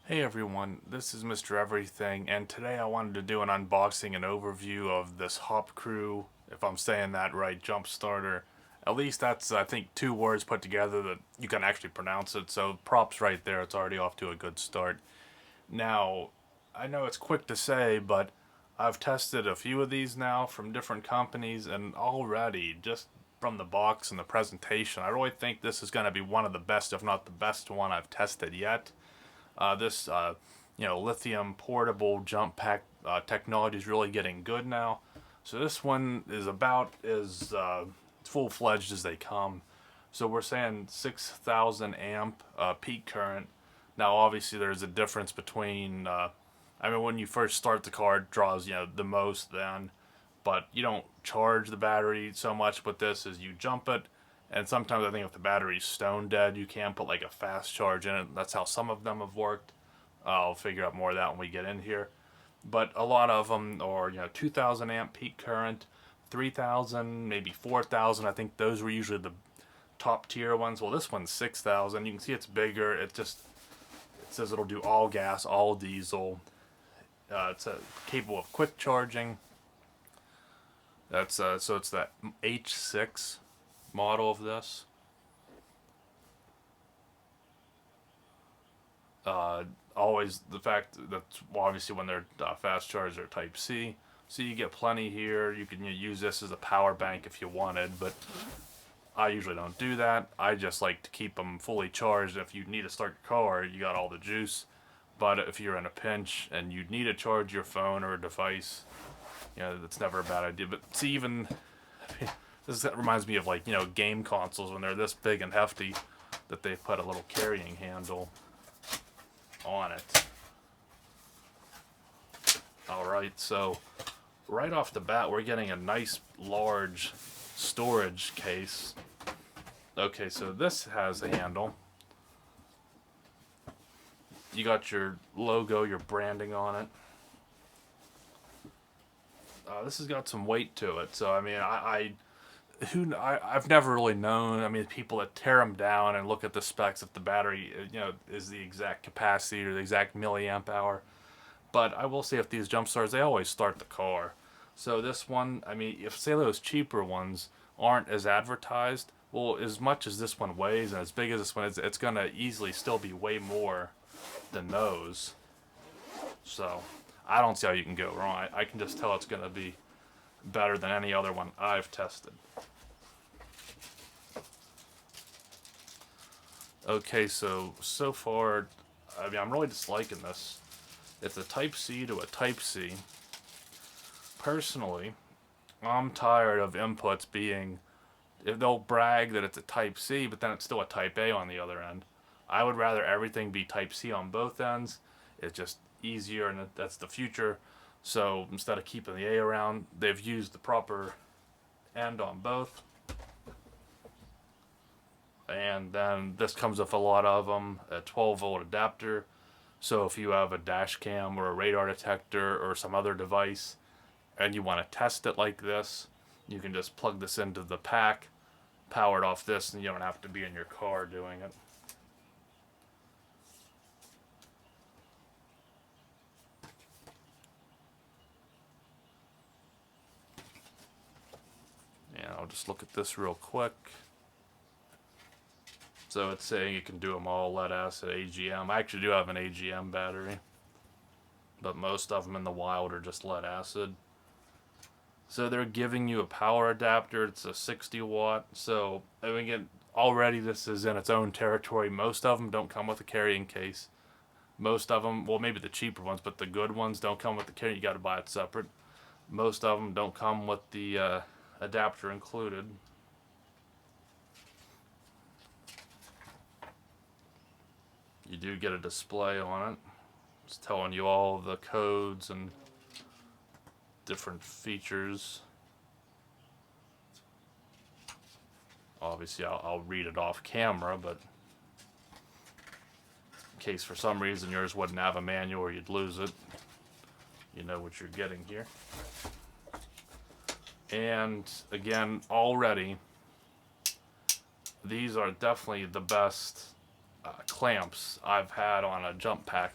Hey everyone, this is Mr. Everything, and today I wanted to do an unboxing and overview of this Hopcrew, if I'm saying that right, jump starter. At least that's, I think, two words put together that you can actually pronounce it, so props right there, it's already off to a good start. Now, I know it's quick to say, but I've tested a few of these now from different companies, and already, just from the box and the presentation, I really think this is going to be one of the best, if not the best one I've tested yet. This lithium portable jump pack technology is really getting good now. So this one is about as full fledged as they come. So we're saying 6,000 amp peak current. Now obviously there's a difference between. When you first start the car, it draws the most then, but you don't charge the battery so much with this as you jump it. And sometimes I think if the battery's stone dead, you can put like a fast charge in it. That's how some of them have worked. I'll figure out more of that when we get in here. But a lot of them are 2,000 amp peak current, 3,000, maybe 4,000. I think those were usually the top tier ones. Well, this one's 6,000. You can see it's bigger. It says it'll do all gas, all diesel. It's capable of quick charging. So it's that H6 model of this. Always the fact that obviously when they're fast chargers are Type C, so you get plenty here. You can use this as a power bank if you wanted, but I usually don't do that. I just like to keep them fully charged. If you need to start your car, you got all the juice. But if you're in a pinch and you need to charge your phone or a device, that's never a bad idea. But see, even this reminds me of game consoles when they're this big and hefty that they put a little carrying handle on it. Alright, so right off the bat we're getting a nice large storage case. Okay, so this has a handle. You got your logo, your branding on it. This has got some weight to it, so I've never really known. People that tear them down and look at the specs if the battery, is the exact capacity or the exact milliamp hour. But I will say, if these jump starters, they always start the car. So this one, if say those cheaper ones aren't as advertised, well, as much as this one weighs and as big as this one is, it's gonna easily still be way more than those. So I don't see how you can go wrong. I can just tell it's gonna be better than any other one I've tested. Okay, so far, I'm really just liking this. It's a Type C to a Type C. Personally, I'm tired of inputs being, if they'll brag that it's a Type C, but then it's still a Type A on the other end. I would rather everything be Type C on both ends. It's just easier, and that's the future. So instead of keeping the A around, they've used the proper end on both. And then this comes with a lot of them, a 12-volt adapter. So if you have a dash cam or a radar detector or some other device and you want to test it like this, you can just plug this into the pack, power it off this, and you don't have to be in your car doing it. And I'll just look at this real quick. So it's saying you can do them all lead acid AGM. I actually do have an AGM battery, but most of them in the wild are just lead acid. So they're giving you a power adapter. It's a 60 watt. So again, already this is in its own territory. Most of them don't come with a carrying case. Most of them, well, maybe the cheaper ones, but the good ones don't come with the carrying. You got to buy it separate. Most of them don't come with the adapter included. You do get a display on it. It's telling you all the codes and different features. Obviously, I'll read it off camera, but in case for some reason yours wouldn't have a manual or you'd lose it, you know what you're getting here. And again, already, these are definitely the best clamps I've had on a jump pack.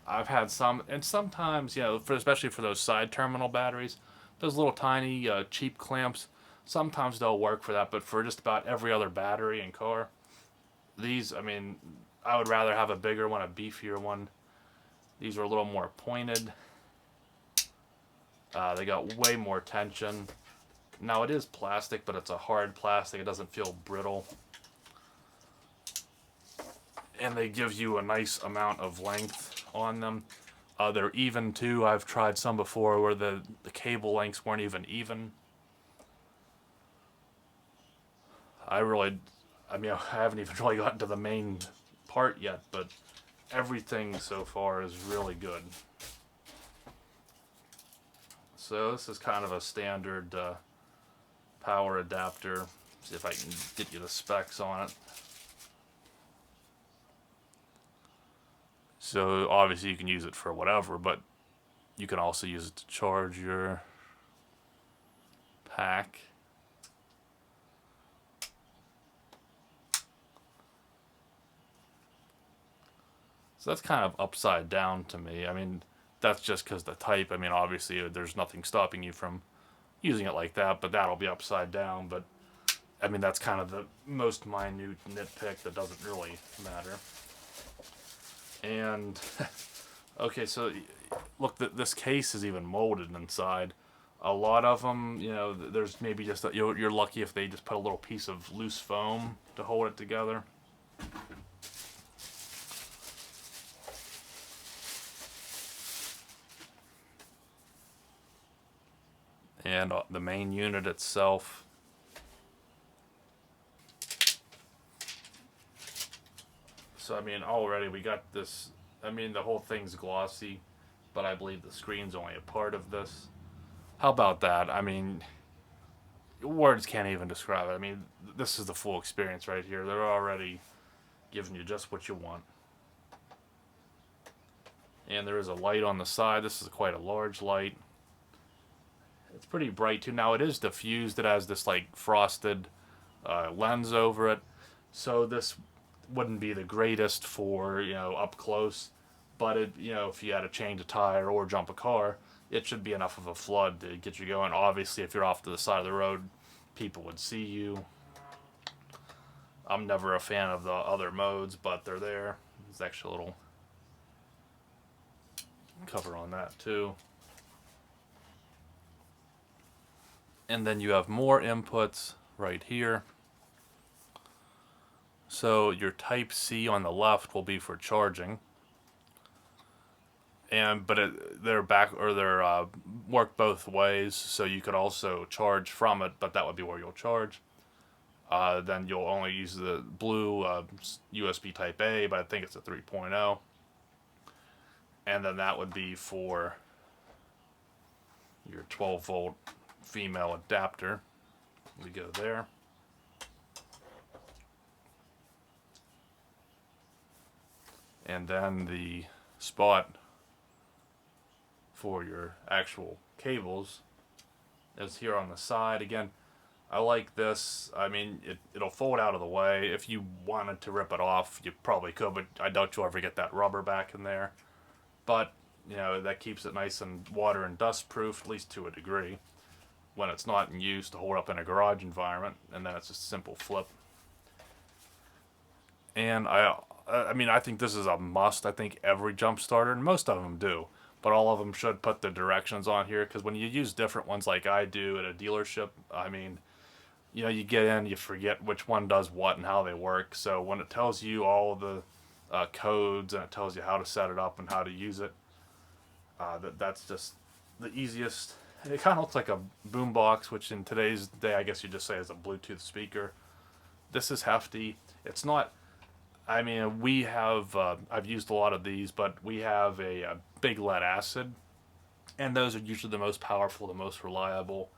I've had some, and sometimes, especially for those side terminal batteries, those little tiny cheap clamps, sometimes they'll work for that. But for just about every other battery and car, these, I mean, I would rather have a bigger one, a beefier one. These are a little more pointed. They got way more tension. Now it is plastic, but it's a hard plastic. It doesn't feel brittle. And they give you a nice amount of length on them. They're even too. I've tried some before where the cable lengths weren't even. I haven't even really gotten to the main part yet, but everything so far is really good. So this is kind of a standard power adapter. See if I can get you the specs on it. So obviously you can use it for whatever, but you can also use it to charge your pack. So that's kind of upside down to me. I mean, that's just because the type. I mean, obviously there's nothing stopping you from using it like that, but that'll be upside down. But I mean, that's kind of the most minute nitpick that doesn't really matter. And okay, so look, this case is even molded inside. A lot of them, there's maybe just you're lucky if they just put a little piece of loose foam to hold it together. And the main unit itself. So I mean, already we got this. I mean, the whole thing's glossy, but I believe the screen's only a part of this. How about that? I mean, words can't even describe it. I mean, this is the full experience right here. They're already giving you just what you want. And there is a light on the side. This is quite a large light. It's pretty bright too. Now it is diffused. It has this like frosted lens over it. So this wouldn't be the greatest for, up close. But if you had to change a tire or jump a car, it should be enough of a flood to get you going. Obviously, if you're off to the side of the road, people would see you. I'm never a fan of the other modes, but they're there. There's actually a little cover on that too. And then you have more inputs right here. So your Type C on the left will be for charging. They're work both ways, so you could also charge from it, but that would be where you'll charge. Then you'll only use the blue USB Type A, but I think it's a 3.0. And then that would be for your 12 volt female adapter. We go there. And then the spot for your actual cables is here on the side. Again, I like this. I mean, it'll fold out of the way. If you wanted to rip it off, you probably could, but I doubt you'll ever get that rubber back in there. But, that keeps it nice and water and dust proof, at least to a degree, when it's not in use to hold up in a garage environment, and then it's just a simple flip. And I think this is a must. I think every jump starter, and most of them do, but all of them should put the directions on here, because when you use different ones like I do at a dealership, I mean, you get in, you forget which one does what and how they work. So when it tells you all the codes and it tells you how to set it up and how to use it, that's just the easiest. It kind of looks like a boombox, which in today's day I guess you just say is a Bluetooth speaker. This is hefty. It's not. I mean, we have. I've used a lot of these, but we have a big lead acid, and those are usually the most powerful, the most reliable.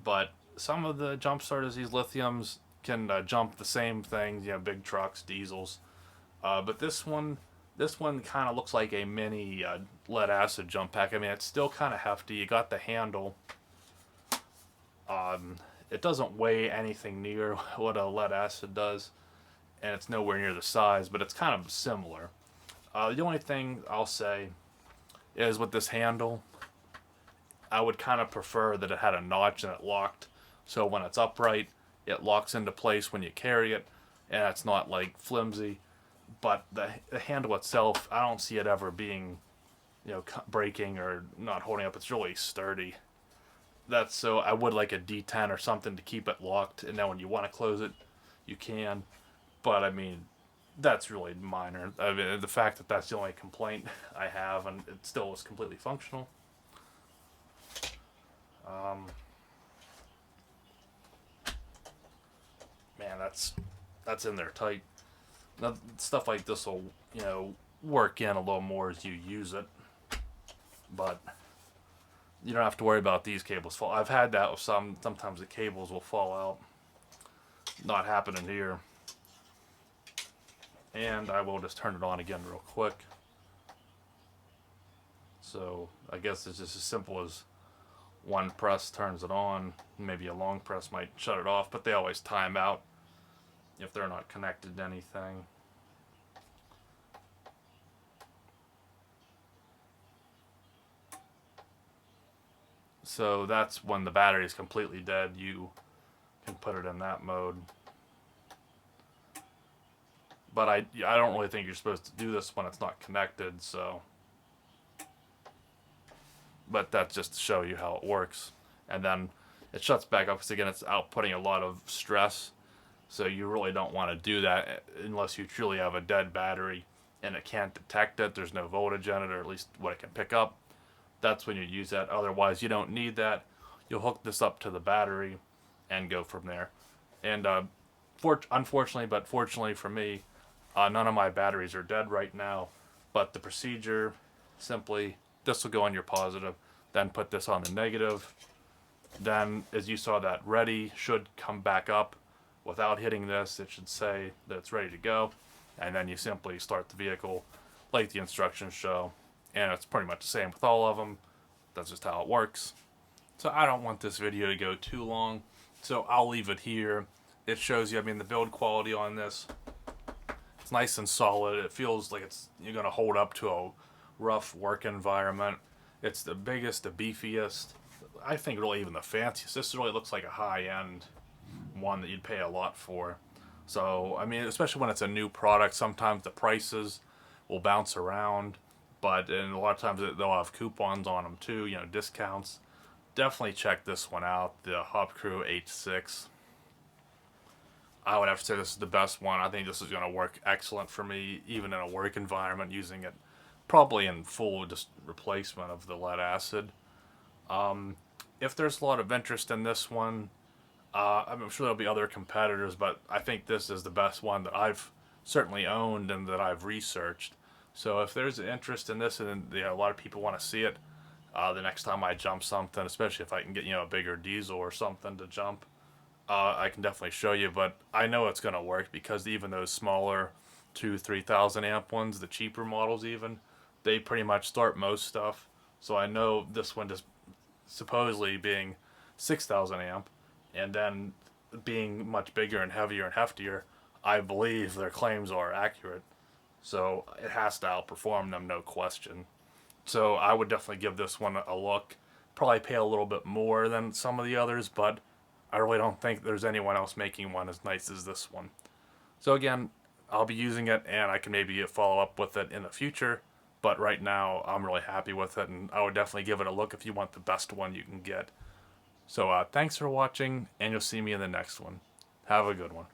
But some of the jump starters, these lithiums, can jump the same things. Big trucks, diesels. But this one kind of looks like a mini lead acid jump pack. I mean, it's still kind of hefty. You got the handle. It doesn't weigh anything near what a lead acid does, and it's nowhere near the size, but it's kind of similar. The only thing I'll say is with this handle, I would kind of prefer that it had a notch and it locked. So when it's upright, it locks into place when you carry it, and it's not like flimsy. But the handle itself, I don't see it ever being, breaking or not holding up. It's really sturdy. That's so I would like a D10 or something to keep it locked, and then when you want to close it, you can. But I mean, that's really minor. I mean, the fact that that's the only complaint I have, and it still is completely functional. Man, that's in there tight. Now, stuff like this will, work in a little more as you use it, but you don't have to worry about these cables fall. I've had that with some. Sometimes the cables will fall out. Not happening here. And I will just turn it on again real quick. So I guess it's just as simple as one press turns it on. Maybe a long press might shut it off, but they always time out if they're not connected to anything. So that's when the battery is completely dead. You can put it in that mode. But I don't really think you're supposed to do this when it's not connected, so. But that's just to show you how it works. And then it shuts back up because, again, it's outputting a lot of stress. So you really don't want to do that unless you truly have a dead battery and it can't detect it. There's no voltage in it, or at least what it can pick up. That's when you use that. Otherwise, you don't need that. You'll hook this up to the battery and go from there. And unfortunately, but fortunately for me, none of my batteries are dead right now. But the procedure, simply, this will go on your positive, then put this on the negative. Then, as you saw, that ready should come back up. Without hitting this, it should say that it's ready to go. And then you simply start the vehicle like the instructions show. And it's pretty much the same with all of them. That's just how it works. So I don't want this video to go too long, so I'll leave it here. It shows you, I mean, the build quality on this, it's nice and solid. It feels like you're going to hold up to a rough work environment. It's the biggest, the beefiest, I think really even the fanciest. This really looks like a high-end one that you'd pay a lot for. So, I mean, especially when it's a new product, sometimes the prices will bounce around. And a lot of times they'll have coupons on them too, discounts. Definitely check this one out, the Hopcrew H6. I would have to say this is the best one. I think this is going to work excellent for me, even in a work environment, using it probably in full just replacement of the lead acid. If there's a lot of interest in this one, I'm sure there'll be other competitors, but I think this is the best one that I've certainly owned and that I've researched. So if there's an interest in this, and a lot of people want to see it, the next time I jump something, especially if I can get a bigger diesel or something to jump, I can definitely show you. But I know it's going to work because even those smaller 2,000-3,000 amp ones, the cheaper models even, they pretty much start most stuff. So I know this one just supposedly being 6,000 amp, and then being much bigger and heavier and heftier, I believe their claims are accurate. So it has to outperform them, no question. So I would definitely give this one a look. Probably pay a little bit more than some of the others, but I really don't think there's anyone else making one as nice as this one. So again, I'll be using it, and I can maybe follow up with it in the future. But right now, I'm really happy with it, and I would definitely give it a look if you want the best one you can get. So thanks for watching, and you'll see me in the next one. Have a good one.